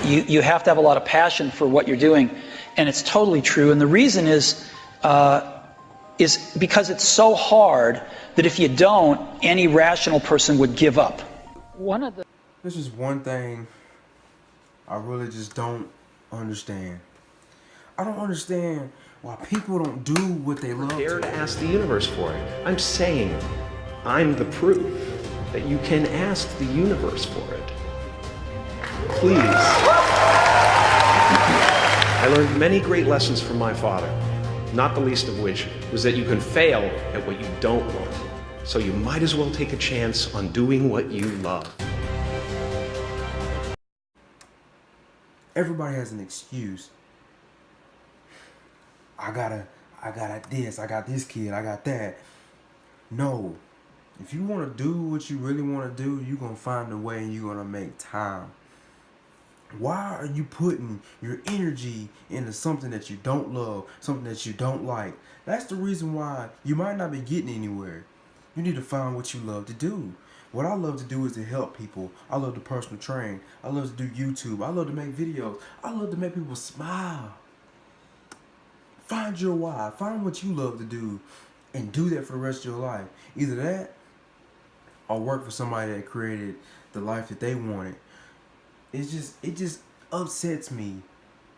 You have to have a lot of passion for what you're doing, and it's totally true. And the reason is because it's so hard that if you don't, any rational person would give up. This is one thing I really just don't understand. I don't understand why people don't do what they love to. Dare to ask the universe for it. I'm saying I'm the proof that you can ask the universe for it. Please. I learned many great lessons from my father, not the least of which was that you can fail at what you don't want. So you might as well take a chance on doing what you love. Everybody has an excuse. I got this, I got this kid, I got that. No. If you want to do what you really want to do, you're going to find a way and you're going to make time. Why are you putting your energy into something that you don't love, something that you don't like? That's the reason why you might not be getting anywhere. You need to find what you love to do. What I love to do is to help people. I love to personal train. I love to do YouTube. I love to make videos. I love to make people smile. Find your why. Find what you love to do and do that for the rest of your life. Either that or work for somebody that created the life that they wanted. It just upsets me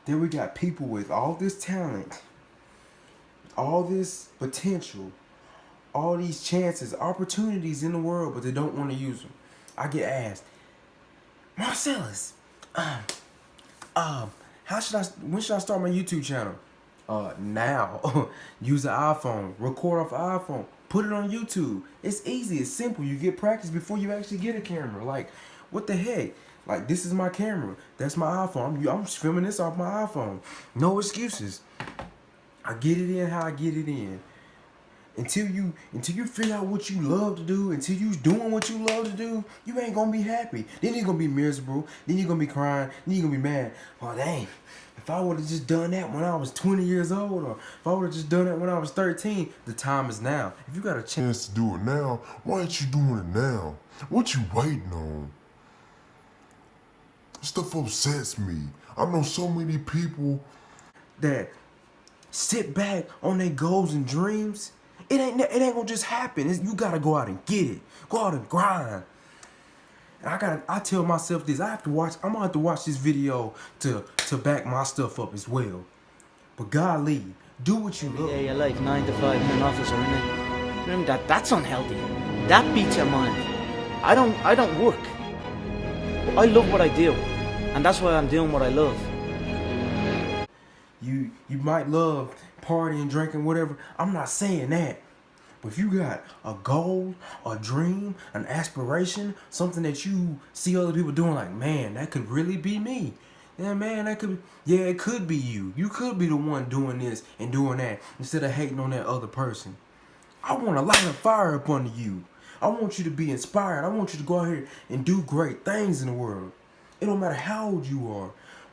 that we got people with all this talent, all this potential, all these chances, opportunities in the world, but they don't want to use them. I get asked, Marselis, when should I start my YouTube channel? Now. Use the iPhone, record off the iPhone, put it on YouTube. It's easy, it's simple. You get practice before you actually get a camera. Like, what the heck? Like, this is my camera. That's my iPhone. I'm filming this off my iPhone. No excuses. I get it in how I get it in. Until you figure out what you love to do, until you doing what you love to do, you ain't gonna be happy. Then you're gonna be miserable. Then you're gonna be crying. Then you're gonna be mad. Oh dang, if I would have just done that when I was 20 years old, or if I would have just done that when I was 13, the time is now. If you got a chance to do it now, why ain't you doing it now? What you waiting on? Stuff upsets me. I know so many people that sit back on their goals and dreams. It ain't gonna just happen. You gotta go out and get it. Go out and grind. And I tell myself this. I'm gonna have to watch this video to back my stuff up as well. But golly, do what you love. Yeah, your life 9 to 5 in an office or in it. Remember that's unhealthy. That beats your mind. I don't work. I love what I do, and that's why I'm doing what I love. You might love partying, drinking, whatever. I'm not saying that. But if you got a goal, a dream, an aspiration, something that you see other people doing, like, man, that could really be me. Yeah, man, it could be you. You could be the one doing this and doing that instead of hating on that other person. I want to light a fire up under you. I want you to be inspired. I want you to go out here and do great things in the world. It don't matter how old you are.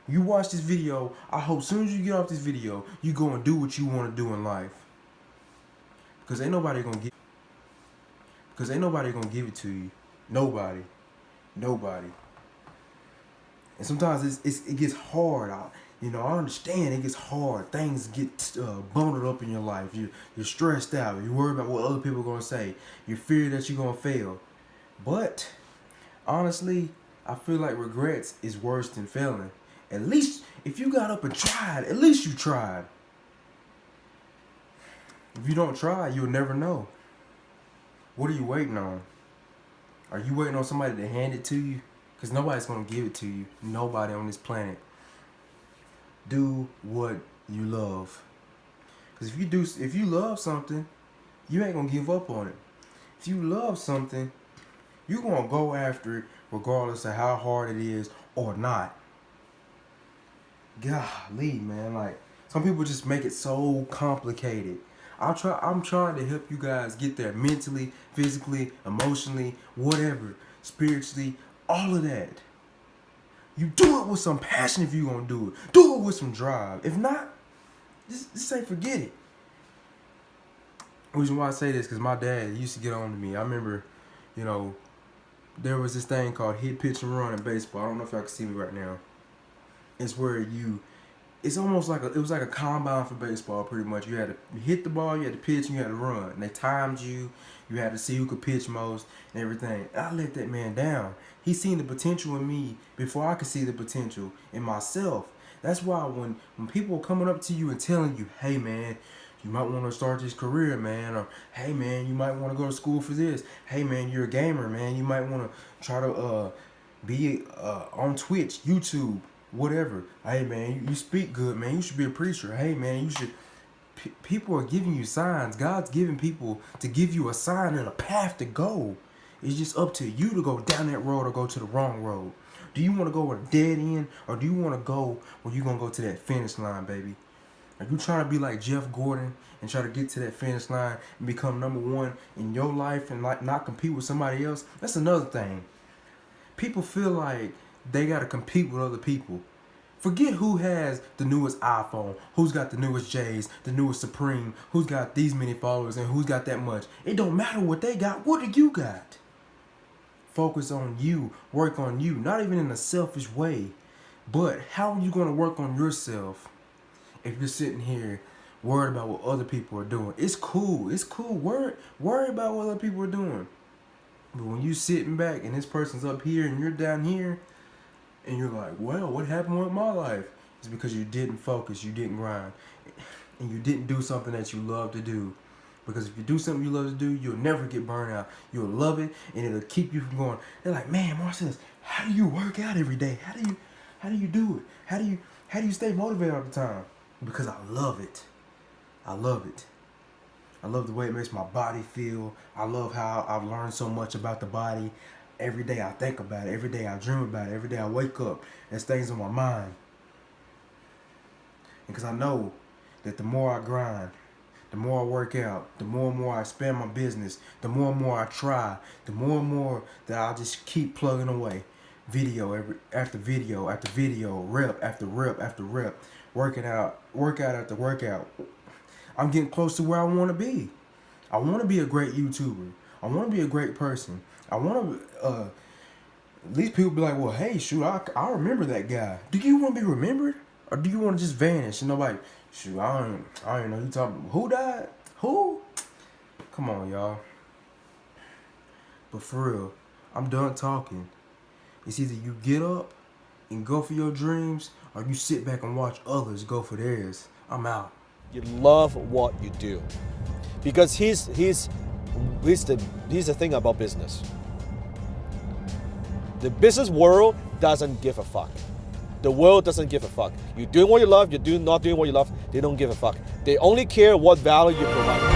You watch this video, I hope as soon as you get off this video, you go and do what you want to do in life. Because ain't nobody gonna give it to you. Nobody. And sometimes it gets hard. I understand it gets hard. Things get bundled up in your life. You're stressed out. You're worried about what other people are gonna say. You fear that you're gonna fail. But honestly, I feel like regrets is worse than failing. At least if you got up and tried, at least you tried. If you don't try, you'll never know. What are you waiting on? Are you waiting on somebody to hand it to you? Because nobody's going to give it to you. Nobody on this planet. Do what you love. Because if you love something, you ain't going to give up on it. If you love something, you're going to go after it regardless of how hard it is or not. Golly, man. Like, some people just make it so complicated. I'm trying to help you guys get there mentally, physically, emotionally, whatever, spiritually, all of that. You do it with some passion if you're going to do it. Do it with some drive. If not, just say forget it. The reason why I say this, because my dad used to get on to me. I remember, there was this thing called hit, pitch, and run in baseball. I don't know if y'all can see me right now. is where it's almost like it was like a combine for baseball, pretty much. You had to hit the ball, you had to pitch, and you had to run. And they timed you. You had to see who could pitch most and everything. I let that man down. He seen the potential in me before I could see the potential in myself. That's why when people are coming up to you and telling you, hey man, you might want to start this career, man, or hey man, you might want to go to school for this. Hey man, you're a gamer, man. You might want to try to be on Twitch, YouTube, whatever. Hey man, you speak good, man. You should be a preacher. Hey man, you should. People are giving you signs. God's giving people to give you a sign and a path to go. It's just up to you to go down that road or go to the wrong road. Do you want to go at a dead end, or do you want to go where you're going to go to that finish line, baby? Are you trying to be like Jeff Gordon and try to get to that finish line and become number one in your life and like not compete with somebody else? That's another thing. People feel like they got to compete with other people. Forget who has the newest iPhone, who's got the newest J's, the newest Supreme, who's got these many followers, and who's got that much. It don't matter what they got. What do you got? Focus on you. Work on you. Not even in a selfish way. But how are you going to work on yourself if you're sitting here worried about what other people are doing? It's cool. It's cool. Worry about what other people are doing. But when you sitting back and this person's up here and you're down here, and you're like, well, what happened with my life? It's because you didn't focus, you didn't grind, and you didn't do something that you love to do. Because if you do something you love to do, you'll never get burned out. You'll love it, and it'll keep you from going. They're like, man, Marselis, how do you work out every day? How do you do it? How do you stay motivated all the time? Because I love it. I love it. I love the way it makes my body feel. I love how I've learned so much about the body. Every day I think about it. Every day I dream about it. Every day I wake up, there's things on my mind. And because I know that the more I grind, the more I work out, the more and more I expand my business, the more and more I try, the more and more that I just keep plugging away. Video after video after video, rep after rep after rep, workout after workout. I'm getting close to where I want to be. I want to be a great YouTuber. I want to be a great person. I want to, at least people be like, well, hey, shoot, I remember that guy. Do you want to be remembered? Or do you want to just vanish? And nobody, shoot, I don't know. You talking, who died? Who? Come on, y'all. But for real, I'm done talking. It's either you get up and go for your dreams, or you sit back and watch others go for theirs. I'm out. You love what you do. Because here's the thing about business. The business world doesn't give a fuck. The world doesn't give a fuck. You're doing what you love, you're not doing what you love, they don't give a fuck. They only care what value you provide.